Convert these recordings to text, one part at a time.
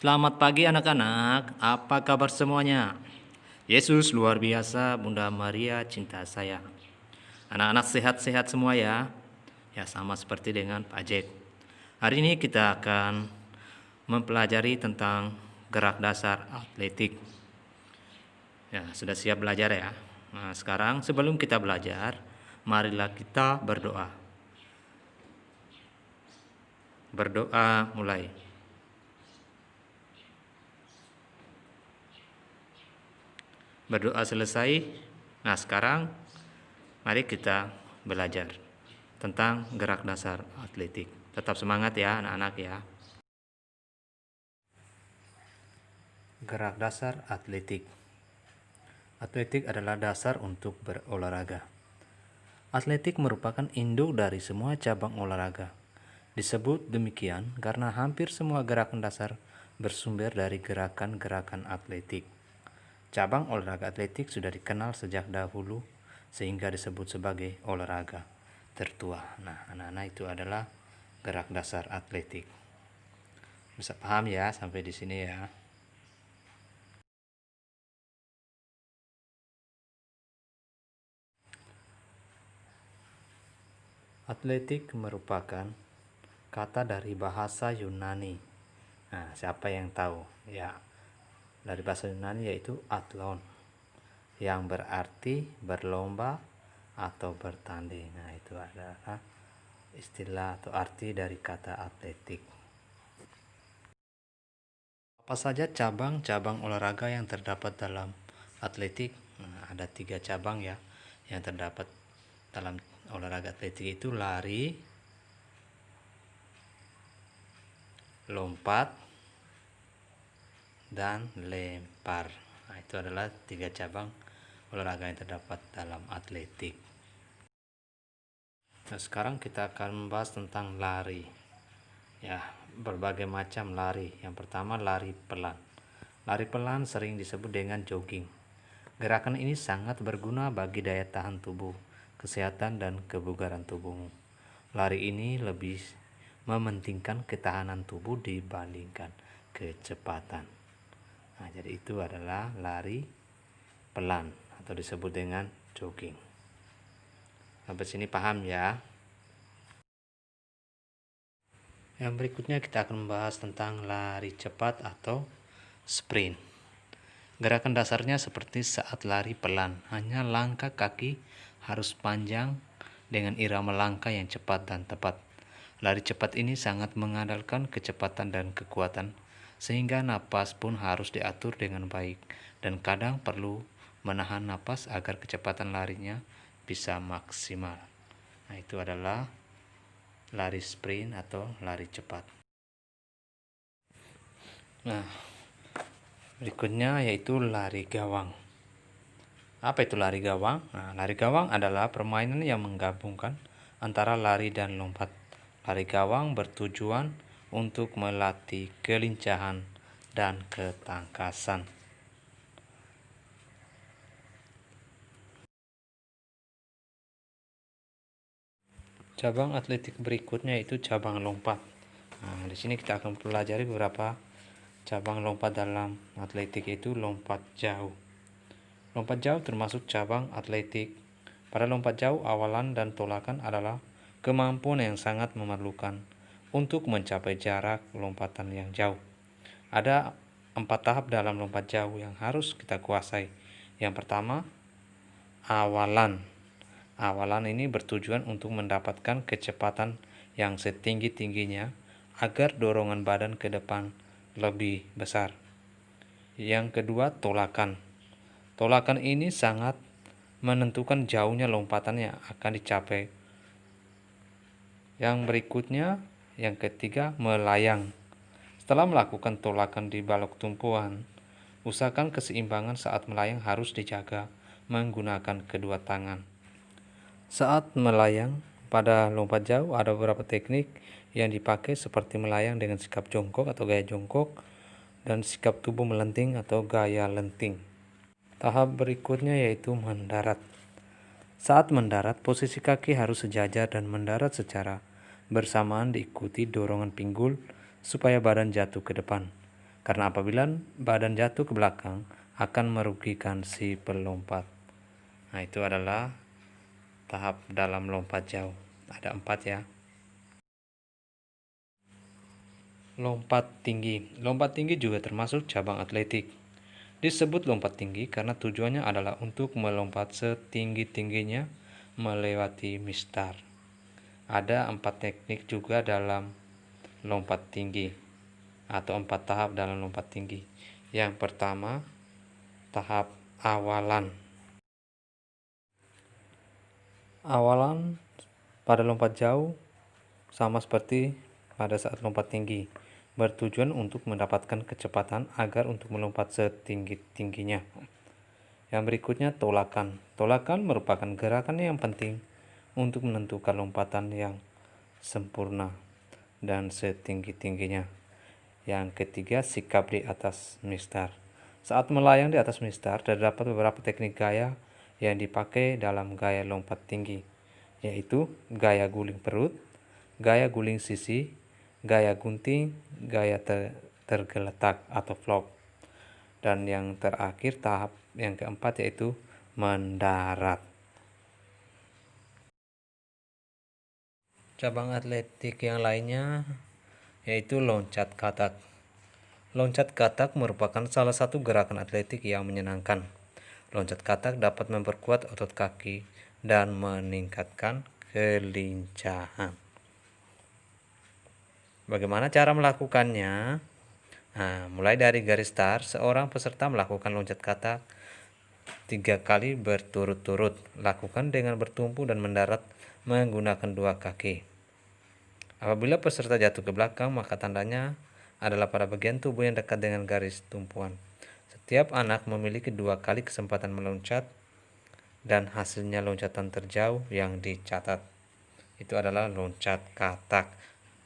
Selamat pagi anak-anak, apa kabar semuanya? Yesus luar biasa, Bunda Maria cinta saya. Anak-anak sehat-sehat semua ya? Ya sama seperti dengan Pak Jack. Hari ini kita akan mempelajari tentang gerak dasar atletik. Ya, sudah siap belajar ya? Nah, sekarang sebelum kita belajar, marilah kita berdoa. Berdoa mulai. Berdoa selesai. Nah, sekarang mari kita belajar tentang gerak dasar atletik. Tetap semangat ya anak-anak ya. Gerak dasar atletik. Atletik adalah dasar untuk berolahraga. Atletik merupakan induk dari semua cabang olahraga. Disebut demikian karena hampir semua gerakan dasar bersumber dari gerakan-gerakan atletik. Cabang olahraga atletik sudah dikenal sejak dahulu sehingga disebut sebagai olahraga tertua. Nah, anak-anak itu adalah gerak dasar atletik. Bisa paham ya sampai di sini ya. Atletik merupakan kata dari bahasa Yunani. Nah, siapa yang tahu? Ya, dari bahasa Yunani yaitu athlon, yang berarti berlomba atau bertanding. Nah, itu adalah istilah atau arti dari kata atletik. Apa saja cabang-cabang olahraga yang terdapat dalam atletik? Nah, ada 3 cabang ya yang terdapat dalam olahraga atletik itu: lari, lompat, dan lempar. Nah, itu adalah 3 cabang olahraga yang terdapat dalam atletik. Nah, sekarang kita akan membahas tentang lari. Ya, berbagai macam lari. Yang pertama lari pelan. Lari pelan sering disebut dengan jogging. Gerakan ini sangat berguna bagi daya tahan tubuh, kesehatan dan kebugaran tubuhmu. Lari ini lebih mementingkan ketahanan tubuh dibandingkan kecepatan. Nah, jadi itu adalah lari pelan atau disebut dengan jogging. Sampai sini paham ya? Yang berikutnya kita akan membahas tentang lari cepat atau sprint. Gerakan dasarnya seperti saat lari pelan, hanya langkah kaki harus panjang dengan irama langkah yang cepat dan tepat. Lari cepat ini sangat mengandalkan kecepatan dan kekuatan, sehingga napas pun harus diatur dengan baik dan kadang perlu menahan napas agar kecepatan larinya bisa maksimal. Nah, itu adalah lari sprint atau lari cepat. Nah, berikutnya yaitu lari gawang. Apa itu lari gawang? Nah, lari gawang adalah permainan yang menggabungkan antara lari dan lompat. Lari gawang bertujuan untuk melatih kelincahan dan ketangkasan. Cabang atletik berikutnya itu cabang lompat. Nah, di sini kita akan pelajari beberapa cabang lompat dalam atletik, itu lompat jauh. Lompat jauh termasuk cabang atletik. Pada lompat jauh, awalan dan tolakan adalah kemampuan yang sangat memerlukan untuk mencapai jarak lompatan yang jauh. Ada 4 tahap dalam lompat jauh yang harus kita kuasai. Yang pertama, awalan. Awalan ini bertujuan untuk mendapatkan kecepatan yang setinggi-tingginya agar dorongan badan ke depan lebih besar. Yang kedua, tolakan. Tolakan ini sangat menentukan jauhnya lompatan yang akan dicapai. Yang berikutnya, yang ketiga, melayang. Setelah melakukan tolakan di balok tumpuan, usahakan keseimbangan saat melayang harus dijaga menggunakan kedua tangan. Saat melayang pada lompat jauh ada beberapa teknik yang dipakai seperti melayang dengan sikap jongkok atau gaya jongkok dan sikap tubuh melenting atau gaya lenting. Tahap berikutnya yaitu mendarat. Saat mendarat, posisi kaki harus sejajar dan mendarat secara bersamaan diikuti dorongan pinggul supaya badan jatuh ke depan. Karena apabila badan jatuh ke belakang akan merugikan si pelompat. Nah, itu adalah tahap dalam lompat jauh. Ada 4 ya. Lompat tinggi. Lompat tinggi juga termasuk cabang atletik. Disebut lompat tinggi karena tujuannya adalah untuk melompat setinggi-tingginya melewati mistar. Ada 4 teknik juga dalam lompat tinggi atau 4 tahap dalam lompat tinggi. Yang pertama, tahap awalan. Awalan pada lompat jauh sama seperti pada saat lompat tinggi, bertujuan untuk mendapatkan kecepatan agar untuk melompat setinggi-tingginya. Yang berikutnya, tolakan. Tolakan merupakan gerakan yang penting untuk menentukan lompatan yang sempurna dan setinggi-tingginya. Yang ketiga, sikap di atas mistar. Saat melayang di atas mistar, terdapat beberapa teknik gaya yang dipakai dalam gaya lompat tinggi, yaitu gaya guling perut, gaya guling sisi, gaya gunting, gaya tergeletak atau flop. Dan yang terakhir, tahap yang keempat, yaitu mendarat. Cabang atletik yang lainnya yaitu loncat katak. Loncat katak merupakan salah satu gerakan atletik yang menyenangkan. Loncat katak dapat memperkuat otot kaki dan meningkatkan kelincahan. Bagaimana cara melakukannya? Nah, mulai dari garis start, seorang peserta melakukan loncat katak 3 kali berturut-turut. Lakukan dengan bertumpu dan mendarat menggunakan 2 kaki. Apabila peserta jatuh ke belakang, maka tandanya adalah pada bagian tubuh yang dekat dengan garis tumpuan. Setiap anak memiliki 2 kali kesempatan meloncat dan hasilnya loncatan terjauh yang dicatat. Itu adalah loncat katak.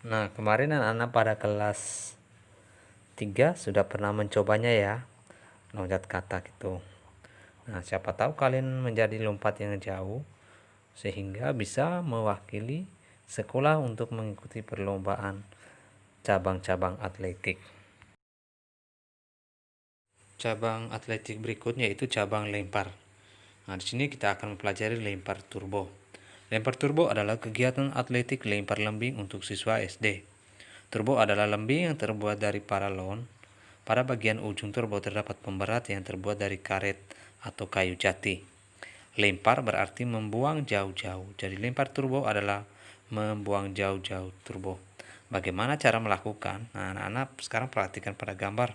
Nah, kemarin anak-anak pada kelas 3 sudah pernah mencobanya ya, loncat katak itu. Nah, siapa tahu kalian menjadi lompat yang jauh sehingga bisa mewakili sekolah untuk mengikuti perlombaan cabang-cabang atletik. Cabang atletik berikutnya yaitu cabang lempar. Nah, di sini kita akan mempelajari lempar turbo. Lempar turbo adalah kegiatan atletik lempar lembing untuk siswa SD. Turbo adalah lembing yang terbuat dari paralon. Pada bagian ujung turbo terdapat pemberat yang terbuat dari karet atau kayu jati. Lempar berarti membuang jauh-jauh. Jadi lempar turbo adalah membuang jauh-jauh turbo. Bagaimana cara melakukan? Nah, anak-anak sekarang perhatikan pada gambar.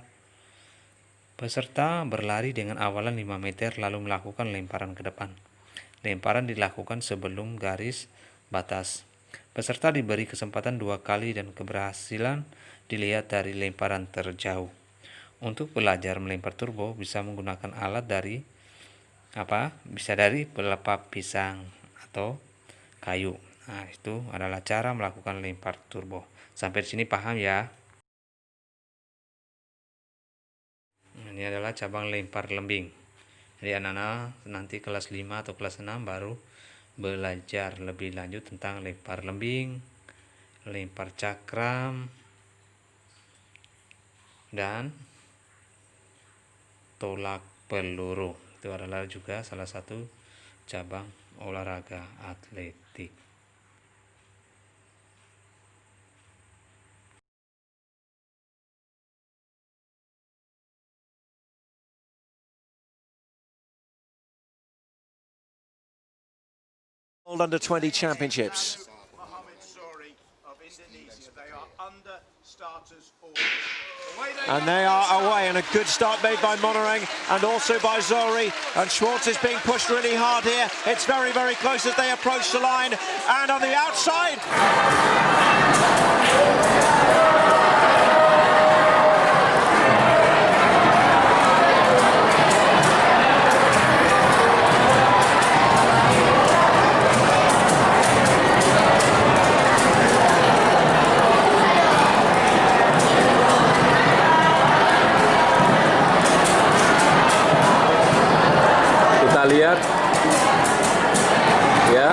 Peserta berlari dengan awalan 5 meter lalu melakukan lemparan ke depan. Lemparan dilakukan sebelum garis batas. Peserta diberi kesempatan 2 kali dan keberhasilan dilihat dari lemparan terjauh. Untuk belajar melempar turbo bisa menggunakan alat bisa dari pelepah pisang atau kayu. Nah, itu adalah cara melakukan lempar turbo. Sampai di sini paham ya? Ini adalah cabang lempar lembing. Jadi anak-anak nanti kelas 5 atau kelas 6 baru belajar lebih lanjut tentang lempar lembing, lempar cakram, dan tolak peluru. Itu adalah juga salah satu cabang olahraga atletik. Under 20 Championships. And they are away, and a good start made by Monorang and also by Zori. And Schwartz is being pushed really hard here. It's very, very close as they approach the line. And on the outside. Kita lihat ya.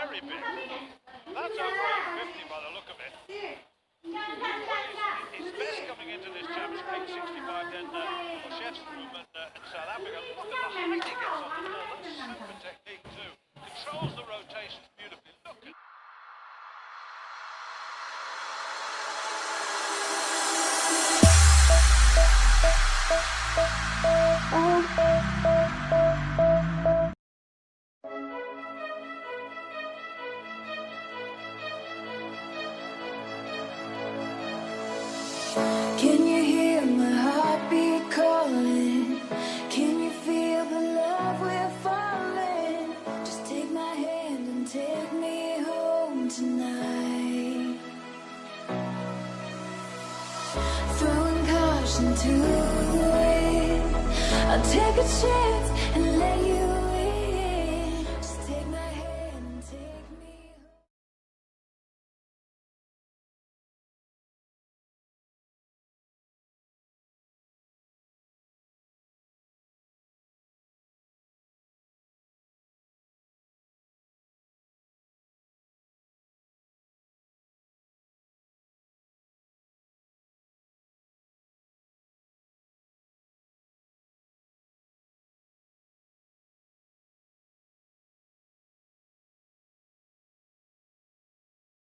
very big. That's over 850 by the look of it. He's best coming into this championship 865 then Oshevstrom and South Africa. Look at the height he gets on the ball. That's super technique too. Controls the rotations beautifully. Look at Can you hear my heartbeat calling? Can you feel the love we're falling? Just take my hand and take me home tonight. Throwing caution to the wind, I'll take a chance and let you